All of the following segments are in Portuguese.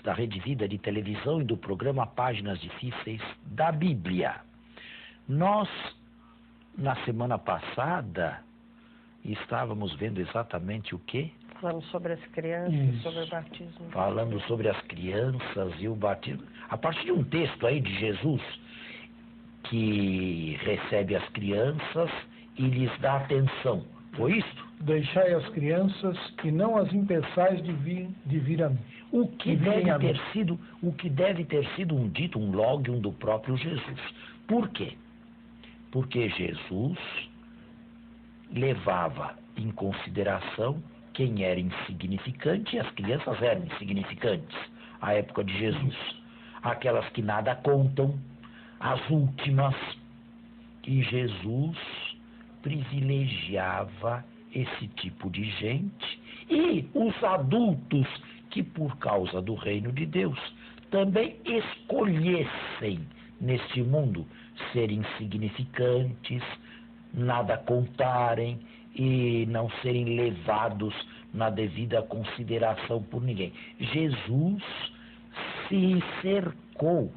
Da Rede Vida de televisão e do programa Páginas Difíceis da Bíblia. Nós, na semana passada, estávamos vendo exatamente o quê? Falando sobre as crianças, sobre o batismo. Falando sobre as crianças e o batismo. A partir de um texto aí de Jesus, que recebe as crianças e lhes dá atenção. Foi isso? Deixai as crianças e não as impeçais de vir a mim. O que deve ter sido um dito, um lógion do próprio Jesus. Por quê? Porque Jesus levava em consideração quem era insignificante, e as crianças eram insignificantes à época de Jesus. Aquelas que nada contam, as últimas. E Jesus privilegiava esse tipo de gente, e os adultos que, por causa do reino de Deus, também escolhessem neste mundo ser insignificantes, nada contarem e não serem levados na devida consideração por ninguém. Jesus se cercou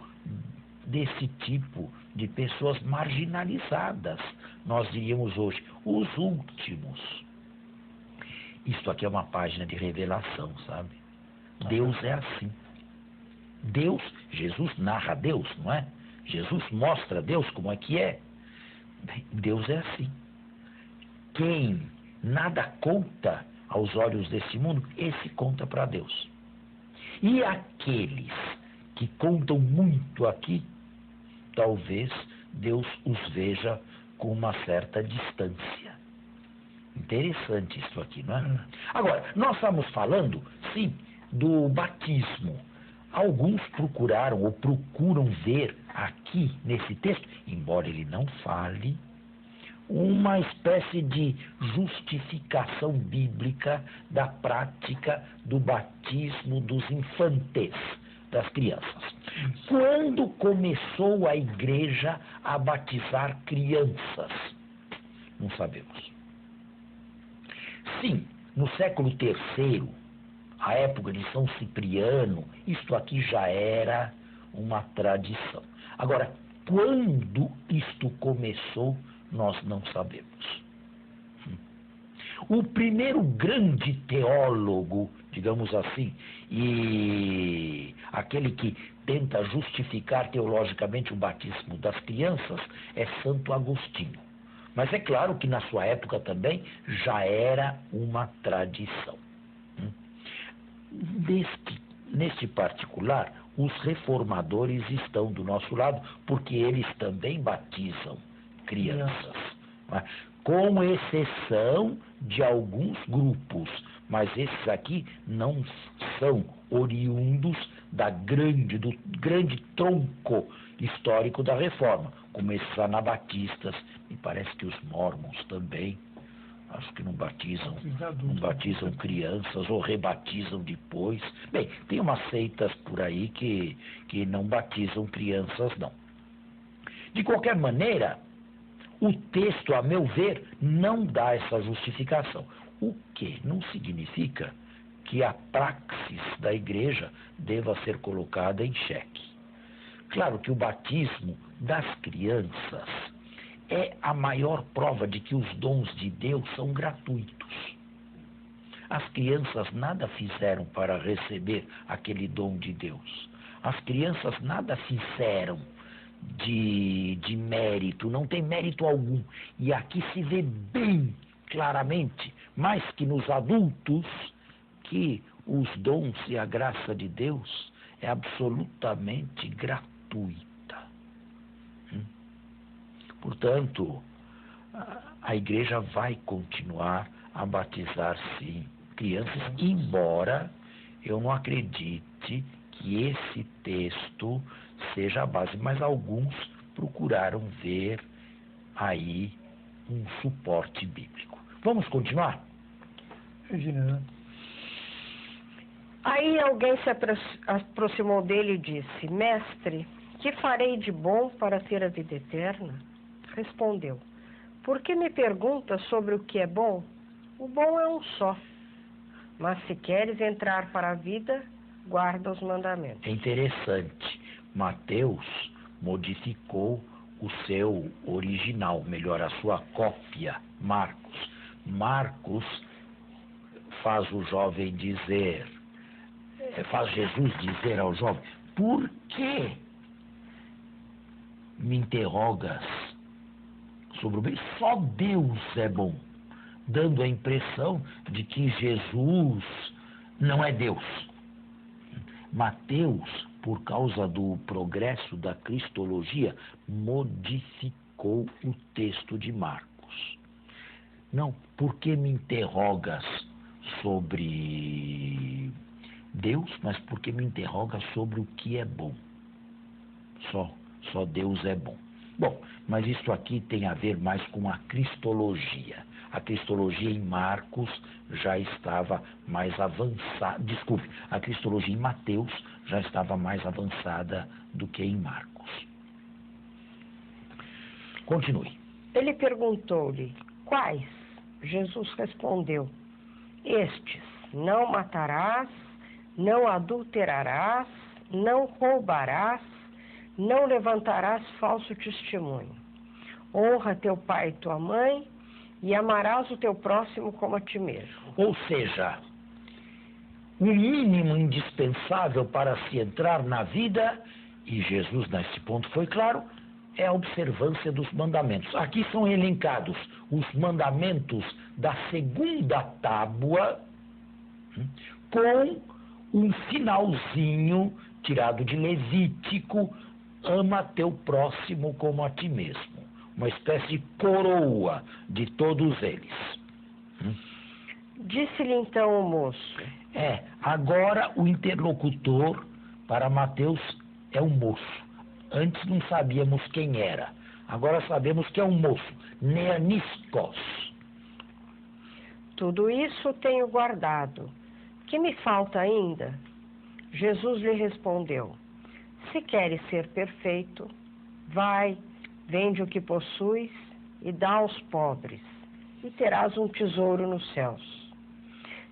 desse tipo de pessoas marginalizadas, nós diríamos hoje, os últimos. Isto aqui é uma página de revelação, sabe? Deus é assim. Jesus narra Deus, não é? Jesus mostra Deus como é que é. Deus é assim. Quem nada conta aos olhos desse mundo, esse conta para Deus. E aqueles que contam muito aqui, talvez Deus os veja com uma certa distância. Interessante isso aqui, não é? Agora, nós estamos falando, sim, do batismo. Alguns procuraram ou procuram ver aqui nesse texto, embora ele não fale, uma espécie de justificação bíblica da prática do batismo dos infantes, das crianças. Quando começou a igreja a batizar crianças? Não sabemos. Sim, no século III, a época de São Cipriano, isto aqui já era uma tradição. Agora, quando isto começou, nós não sabemos. O primeiro grande teólogo, digamos assim, e aquele que tenta justificar teologicamente o batismo das crianças é Santo Agostinho. Mas é claro que na sua época também já era uma tradição. Neste particular, os reformadores estão do nosso lado, porque eles também batizam crianças, com exceção de alguns grupos, mas esses aqui não são oriundos do grande tronco histórico da Reforma, como esses anabatistas, e parece que os mormons também, acho que não batizam crianças ou rebatizam depois. Bem, tem umas seitas por aí que não batizam crianças, não. De qualquer maneira, o texto, a meu ver, não dá essa justificação. O que não significa que a praxis da igreja deva ser colocada em xeque. Claro que o batismo das crianças é a maior prova de que os dons de Deus são gratuitos. As crianças nada fizeram para receber aquele dom de Deus. As crianças nada fizeram de mérito, não tem mérito algum. E aqui se vê bem claramente, mais que nos adultos, que os dons e a graça de Deus é absolutamente gratuita. Portanto, a igreja vai continuar a batizar, sim, crianças, embora eu não acredite que esse texto seja a base, mas alguns procuraram ver aí um suporte bíblico. Vamos continuar? Regina. Aí alguém se aproximou dele e disse: Mestre, que farei de bom para ter a vida eterna? Respondeu: Por que me perguntas sobre o que é bom? O bom é um só. Mas se queres entrar para a vida, guarda os mandamentos. É interessante. Mateus modificou o seu original, melhor, a sua cópia, Marcos. Marcos faz o jovem dizer, faz Jesus dizer ao jovem: por que me interrogas sobre o bem? Só Deus é bom, dando a impressão de que Jesus não é Deus. Mateus, por causa do progresso da cristologia, modificou o texto de Marcos. Não, por que me interrogas sobre Deus, mas porque me interroga sobre o que é bom. Só Deus é bom. Bom, mas isso aqui tem a ver mais com a cristologia. A cristologia em Marcos já estava mais avançada, a cristologia em Mateus já estava mais avançada do que em Marcos. Continue. Ele perguntou-lhe: quais? Jesus respondeu: estes: não matarás, não adulterarás, não roubarás, não levantarás falso testemunho. Honra teu pai e tua mãe, e amarás o teu próximo como a ti mesmo. Ou seja, o mínimo indispensável para se entrar na vida, e Jesus nesse ponto foi claro, é a observância dos mandamentos. Aqui são elencados os mandamentos da segunda tábua, com um finalzinho tirado de Levítico: ama teu próximo como a ti mesmo. Uma espécie de coroa de todos eles. Disse-lhe então o moço. Agora o interlocutor para Mateus é um moço. Antes não sabíamos quem era. Agora sabemos que é um moço, Neaniskos. Tudo isso tenho guardado. Que me falta ainda? Jesus lhe respondeu: se queres ser perfeito, vai, vende o que possuis e dá aos pobres, e terás um tesouro nos céus.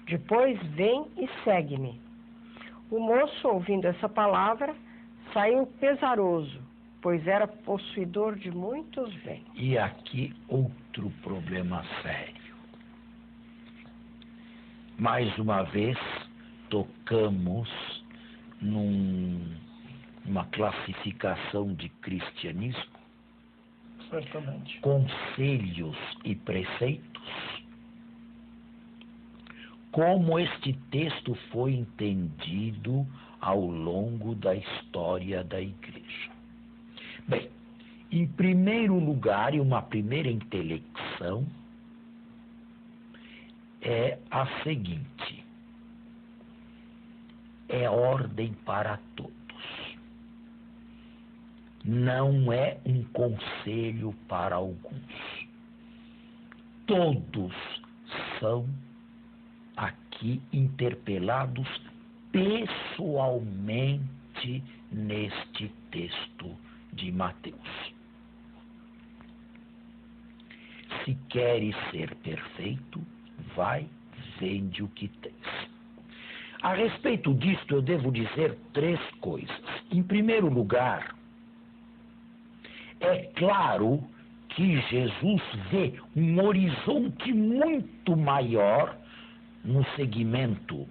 Depois vem e segue-me. O moço, ouvindo essa palavra, saiu pesaroso, pois era possuidor de muitos bens. E aqui outro problema sério. Mais uma vez, tocamos numa classificação de cristianismo, Certamente. conselhos e preceitos. Como este texto foi entendido ao longo da história da Igreja? Bem, em primeiro lugar, e uma primeira intelecção, é a seguinte: é ordem para todos. Não é um conselho para alguns. Todos são aqui interpelados pessoalmente neste texto de Mateus. Se queres ser perfeito, vai, vende o que tens. A respeito disto, eu devo dizer 3 coisas. Em primeiro lugar, é claro que Jesus vê um horizonte muito maior no segmento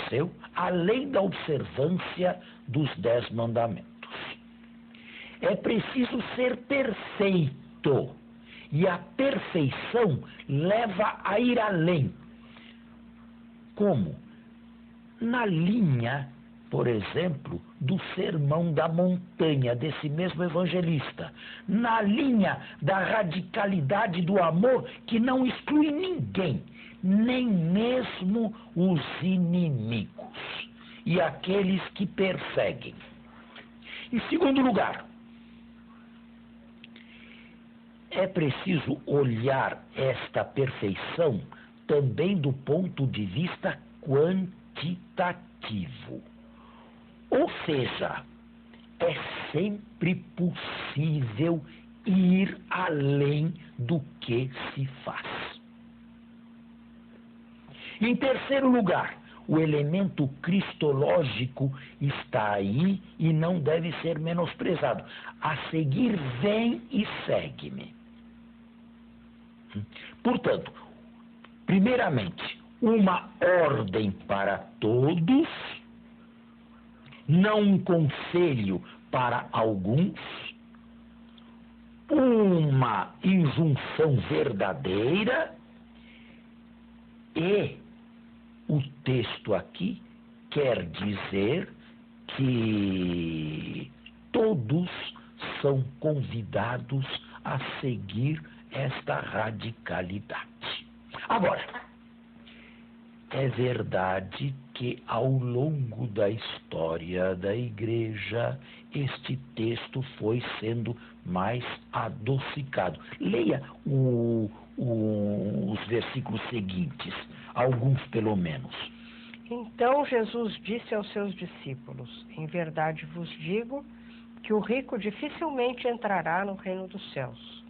seu, além da observância dos 10 mandamentos. É preciso ser perfeito, e a perfeição leva a ir além. Como? Na linha, por exemplo, do Sermão da Montanha, desse mesmo evangelista. Na linha da radicalidade do amor, que não exclui ninguém, nem mesmo os inimigos e aqueles que perseguem. Em segundo lugar, é preciso olhar esta perfeição também do ponto de vista quantitativo. Ou seja, é sempre possível ir além do que se faz. Em terceiro lugar, o elemento cristológico está aí e não deve ser menosprezado. A seguir, vem e segue-me. Portanto, primeiramente, uma ordem para todos, não um conselho para alguns, uma injunção verdadeira, e o texto aqui quer dizer que todos são convidados a seguir esta radicalidade. Agora, é verdade que ao longo da história da Igreja, este texto foi sendo mais adocicado. Leia os versículos seguintes, alguns pelo menos. Então Jesus disse aos seus discípulos: em verdade vos digo que o rico dificilmente entrará no reino dos céus.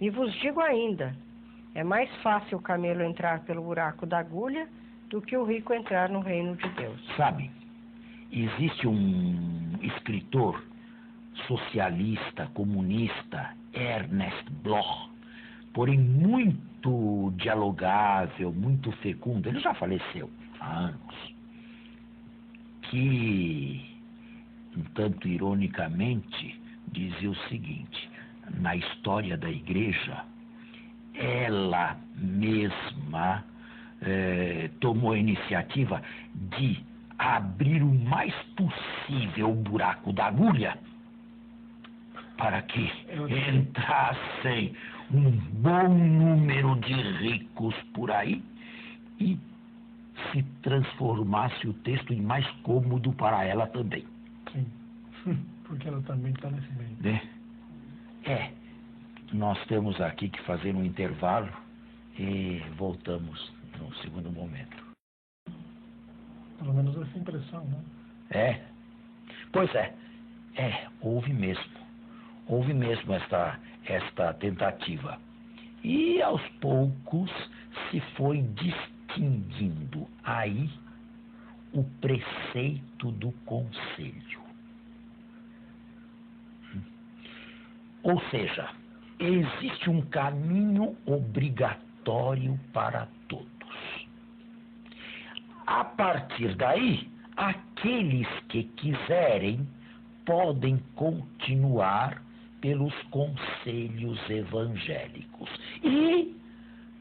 E vos digo ainda, é mais fácil o camelo entrar pelo buraco da agulha do que o rico entrar no reino de Deus. Sabe, existe um escritor socialista, comunista, Ernest Bloch, porém muito dialogável, muito fecundo, ele já faleceu há anos, que, um tanto ironicamente, dizia o seguinte: na história da Igreja, ela mesma tomou a iniciativa de abrir o mais possível o buraco da agulha para que entrassem um bom número de ricos por aí e se transformasse o texto em mais cômodo para ela também. Sim, porque ela também está nesse meio. Nós temos aqui que fazer um intervalo e voltamos no segundo momento. Pelo menos essa impressão, né? Pois é, houve mesmo esta tentativa. E aos poucos se foi distinguindo aí o preceito do conselho. Ou seja, existe um caminho obrigatório para todos. A partir daí, aqueles que quiserem podem continuar pelos conselhos evangélicos. E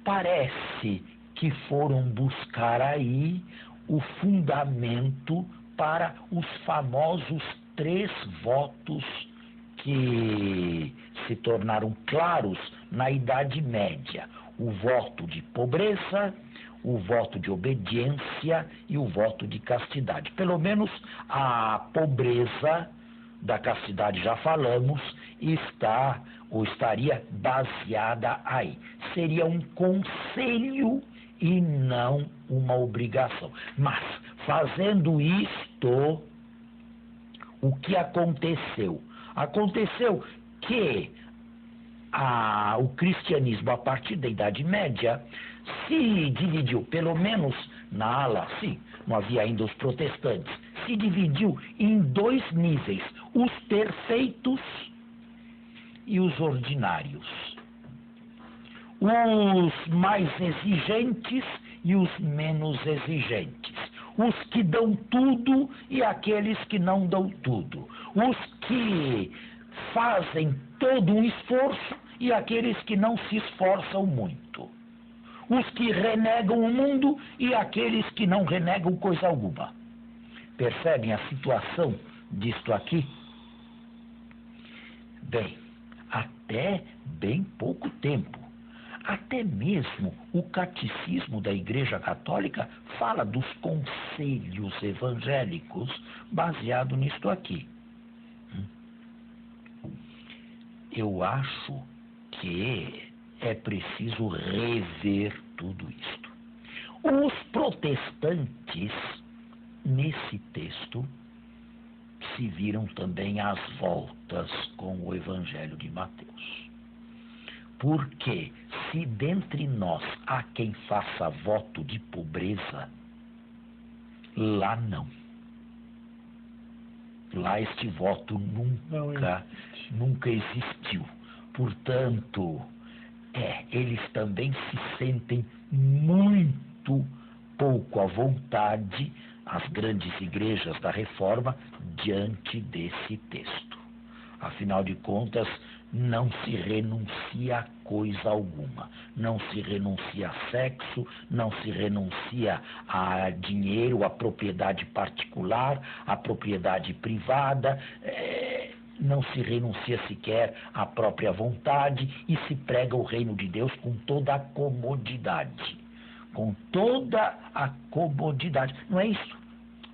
parece que foram buscar aí o fundamento para os famosos 3 votos que se tornaram claros na Idade Média: o voto de pobreza, o voto de obediência e o voto de castidade. Pelo menos a pobreza da castidade, já falamos, está ou estaria baseada aí. Seria um conselho e não uma obrigação. Mas, fazendo isto, o que aconteceu? Aconteceu que o cristianismo, a partir da Idade Média, se dividiu, pelo menos na ala, sim, não havia ainda os protestantes, se dividiu em 2 níveis: os perfeitos e os ordinários. Os mais exigentes e os menos exigentes. Os que dão tudo e aqueles que não dão tudo. Os que fazem todo um esforço e aqueles que não se esforçam muito. Os que renegam o mundo e aqueles que não renegam coisa alguma. Percebem a situação disto aqui? Bem, até bem pouco tempo, até mesmo o catecismo da Igreja Católica fala dos conselhos evangélicos baseado nisto aqui. Eu acho que é preciso rever tudo isto. Os protestantes, nesse texto, se viram também às voltas com o Evangelho de Mateus. Porque se dentre nós há quem faça voto de pobreza, Lá não. Lá este voto nunca existiu. Portanto, eles também se sentem muito pouco à vontade, as grandes igrejas da Reforma, diante desse texto. Afinal de contas, não se renuncia a coisa alguma. Não se renuncia a sexo, não se renuncia a dinheiro, a propriedade particular, a propriedade privada, não se renuncia sequer à própria vontade e se prega o reino de Deus com toda a comodidade. Com toda a comodidade. Não é isso?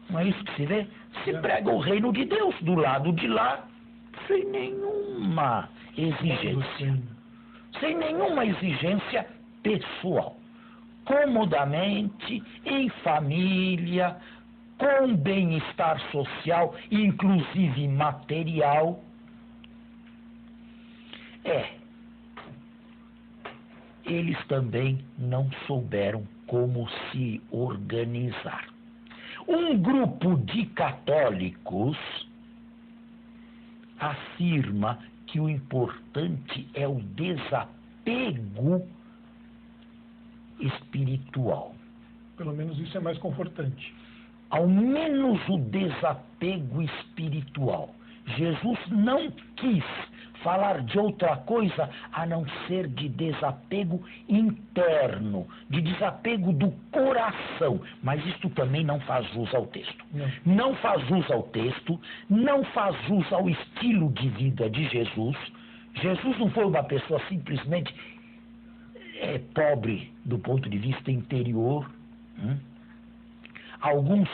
Não é isso que se vê? Se prega o reino de Deus do lado de lá, sem nenhuma exigência. Sem nenhuma exigência pessoal. Comodamente, em família, com bem-estar social, inclusive material. Eles também não souberam como se organizar. Um grupo de católicos afirma que o importante é o desapego espiritual. Pelo menos isso é mais confortante. Ao menos o desapego espiritual. Jesus não quis falar de outra coisa a não ser de desapego interno, de desapego do coração. Mas isto também não faz jus ao texto. Não faz jus ao texto, não faz jus ao estilo de vida de Jesus. Jesus não foi uma pessoa simplesmente pobre do ponto de vista interior. Alguns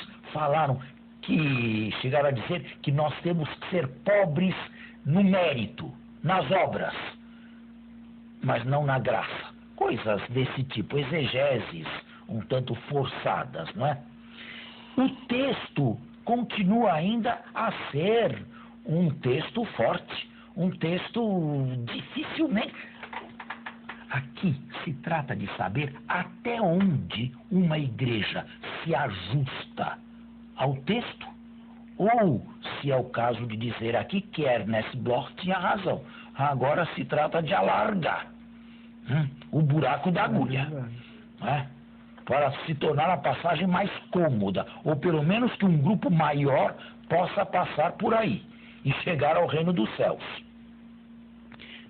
chegaram a dizer que nós temos que ser pobres no mérito, nas obras, mas não na graça. Coisas desse tipo, exegeses um tanto forçadas, não é? O texto continua ainda a ser um texto forte, um texto dificilmente... Aqui se trata de saber até onde uma igreja se ajusta ao texto, ou se é o caso de dizer aqui que Ernest Bloch tinha razão. Agora se trata de alargar o buraco da agulha, para se tornar a passagem mais cômoda, ou pelo menos que um grupo maior possa passar por aí e chegar ao reino dos céus.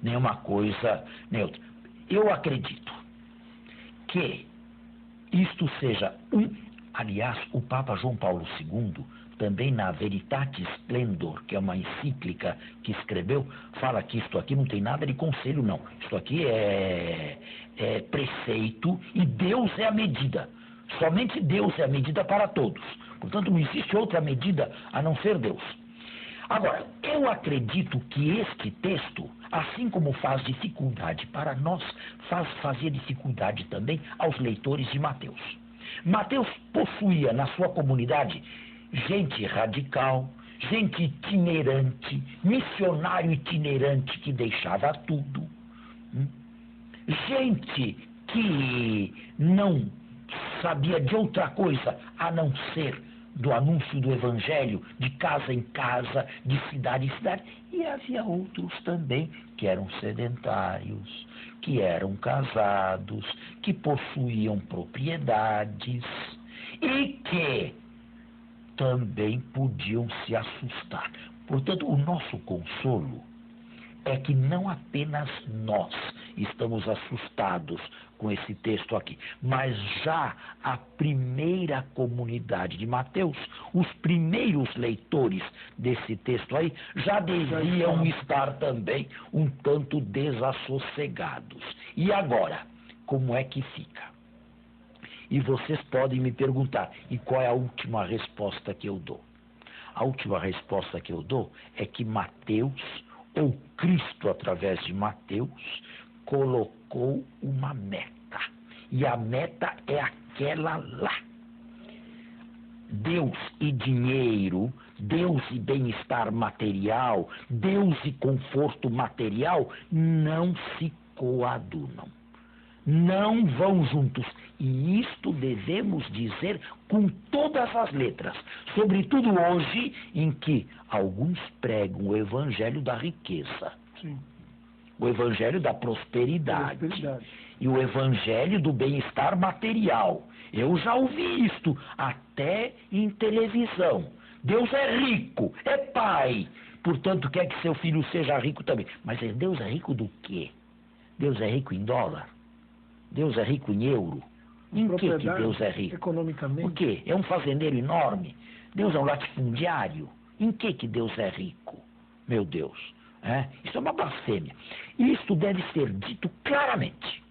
Nenhuma coisa nem outra. Eu acredito que isto seja aliás, o Papa João Paulo II, também na Veritatis Splendor, que é uma encíclica que escreveu, fala que isto aqui não tem nada de conselho, não. Isto aqui é preceito e Deus é a medida. Somente Deus é a medida para todos. Portanto, não existe outra medida a não ser Deus. Agora, eu acredito que este texto, assim como faz dificuldade para nós, fazia dificuldade também aos leitores de Mateus. Mateus possuía na sua comunidade gente radical, gente itinerante, missionário itinerante que deixava tudo, gente que não sabia de outra coisa a não ser do anúncio do Evangelho, de casa em casa, de cidade em cidade. E havia outros também que eram sedentários, que eram casados, que possuíam propriedades e que também podiam se assustar. Portanto, o nosso consolo é que não apenas nós estamos assustados com esse texto aqui, mas já a primeira comunidade de Mateus, os primeiros leitores desse texto aí, já deviam estar também um tanto desassossegados. E agora, como é que fica? E vocês podem me perguntar, e qual é a última resposta que eu dou? A última resposta que eu dou é que Mateus, ou Cristo através de Mateus, colocou uma meta. E a meta é aquela lá. Deus e dinheiro, Deus e bem-estar material, Deus e conforto material não se coadunam. não vão juntos. E isto devemos dizer com todas as letras, sobretudo hoje em que alguns pregam o evangelho da riqueza, Sim. o evangelho da prosperidade e o evangelho do bem-estar material. Eu já ouvi isto até em televisão. Deus é rico, é pai, portanto quer que seu filho seja rico também. Mas Deus é rico do quê? Deus é rico em dólar? Deus é rico em euro? Em que Deus é rico? Economicamente. O quê? É um fazendeiro enorme? Deus é um latifundiário? Em que Deus é rico? Meu Deus. Isso é uma blasfêmia. Isto deve ser dito claramente.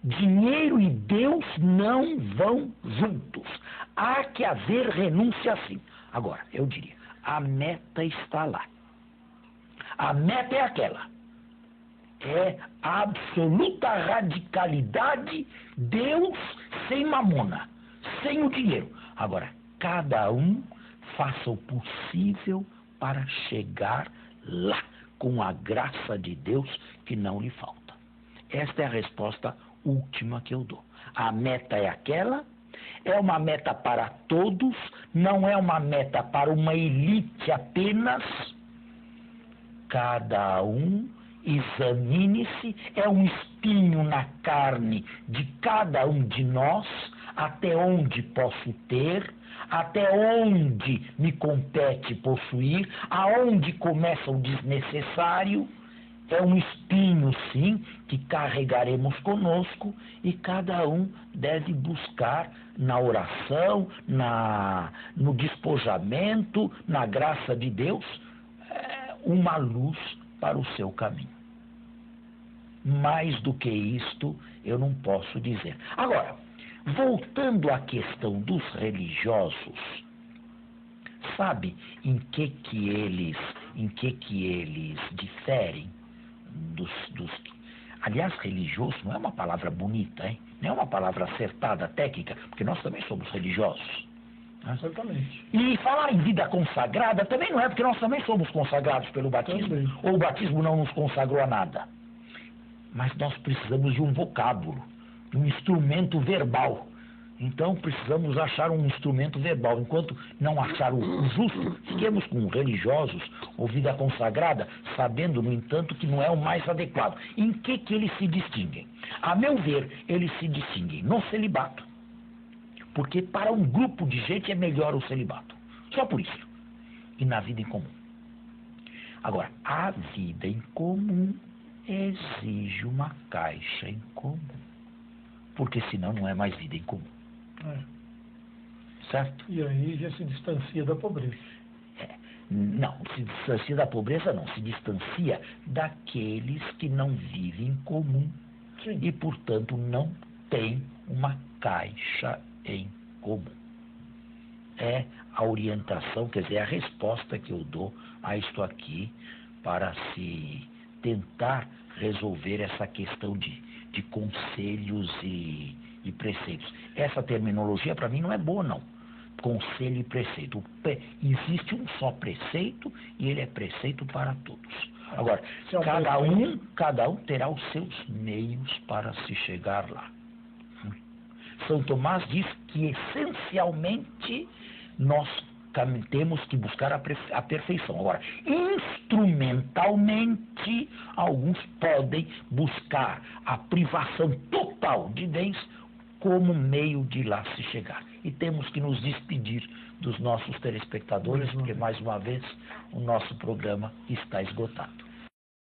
Dinheiro e Deus não vão juntos. Há que haver renúncia sim. Agora, eu diria, a meta está lá. A meta é aquela. É a absoluta radicalidade, Deus sem mamona, sem o dinheiro. Agora, cada um faça o possível para chegar lá, com a graça de Deus que não lhe falta. Esta é a resposta última que eu dou. A meta é aquela, é uma meta para todos, não é uma meta para uma elite apenas. Cada um examine-se, é um espinho na carne de cada um de nós, até onde posso ter, até onde me compete possuir, aonde começa o desnecessário. É um espinho, sim, que carregaremos conosco e cada um deve buscar na oração, no despojamento, na graça de Deus, uma luz para o seu caminho. Mais do que isto, eu não posso dizer. Agora, voltando à questão dos religiosos, sabe em que eles diferem dos... Aliás, religioso não é uma palavra bonita, hein? Não é uma palavra acertada, técnica, porque nós também somos religiosos. Exatamente. E falar em vida consagrada também não é, porque nós também somos consagrados pelo batismo, também. Ou o batismo não nos consagrou a nada. Mas nós precisamos de um vocábulo, de um instrumento verbal. Então precisamos achar um instrumento verbal. Enquanto não achar o justo, fiquemos com religiosos ou vida consagrada, sabendo, no entanto, que não é o mais adequado. Em que eles se distinguem? A meu ver, eles se distinguem no celibato. Porque para um grupo de gente é melhor o celibato. Só por isso. E na vida em comum. Agora, a vida em comum exige uma caixa em comum. Porque senão não é mais vida em comum. Certo? E aí já se distancia da pobreza. Não, se distancia da pobreza não. Se distancia daqueles que não vivem em comum. Sim. E, portanto, não tem uma caixa em comum. É a orientação, quer dizer, a resposta que eu dou a isto aqui para se tentar resolver essa questão de conselhos e preceitos. Essa terminologia para mim não é boa, não. Conselho e preceito. Existe um só preceito e ele é preceito para todos. Agora, cada um terá os seus meios para se chegar lá. São Tomás diz que essencialmente nós temos que buscar a perfeição. Agora, instrumentalmente, alguns podem buscar a privação total de bens como meio de lá se chegar. E temos que nos despedir dos nossos telespectadores, porque mais uma vez o nosso programa está esgotado.